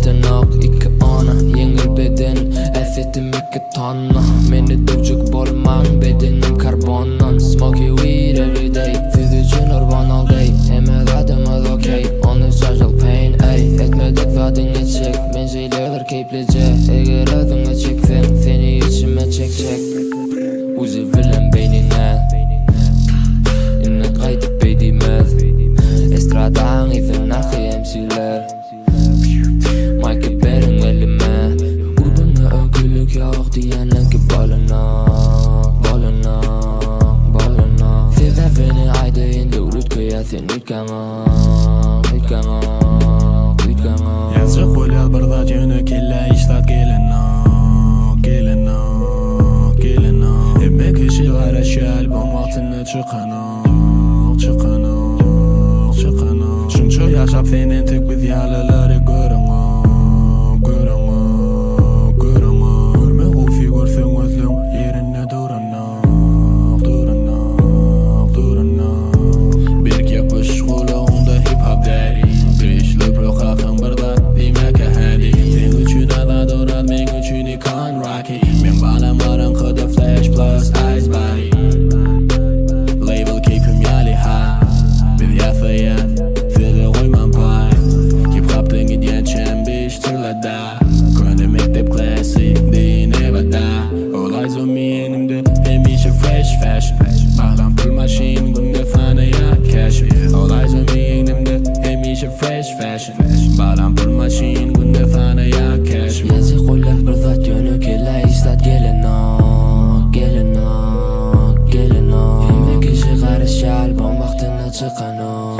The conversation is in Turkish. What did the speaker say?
tırnak, iki ana yengil beden, esetim 2 tonna. Meni duvcuk bolman, bedenim karbondan. Smoky weed every day, siz üçün urban all day. Hemen adımız okey, onu social pain, ey. Etmedik zadını çek, men şeyler keyiflice. Eğer adını çeksen, seni içime çekecek. Uzi villain beynine, innet kaytıp beydimez. Estradan izin nakı emsiler. Mike berin elime, urbana önkülük yok diyenler ki balına. Size beni ayda indi urut kıyasin ütkana. Yazık koylar bardat yönü kelle işlat gelena. Emek işi gara şel bon vaktini çıkana. Şunça yaşap senin tek biz yalaları görüngü. Görme o figürsen özlüm yerine duranak. Bir yapış kulağında hip hop daddy. Beşli bırakın bardat demek hadi. Sen üçün ala doral men üçün ikan rocky. Men bağlamaran kıda flash plus ice body. Label keep him yali high. Biz yafayat Fili koyman pay. Hip hop'tan gidiyen çembiş tırlada. Könde mektep klasik deyin evada. Olay zor menimde hem işi fresh fashion. Bağlam pul machine günde fanaya cash. Olay zor menimde hem işi fresh fashion. Bağlam pul machine günde fanaya cash. Yazık koylar bardat yönü kelle işlat gelena. Emek işi gara şal, bon vaktini çıkana.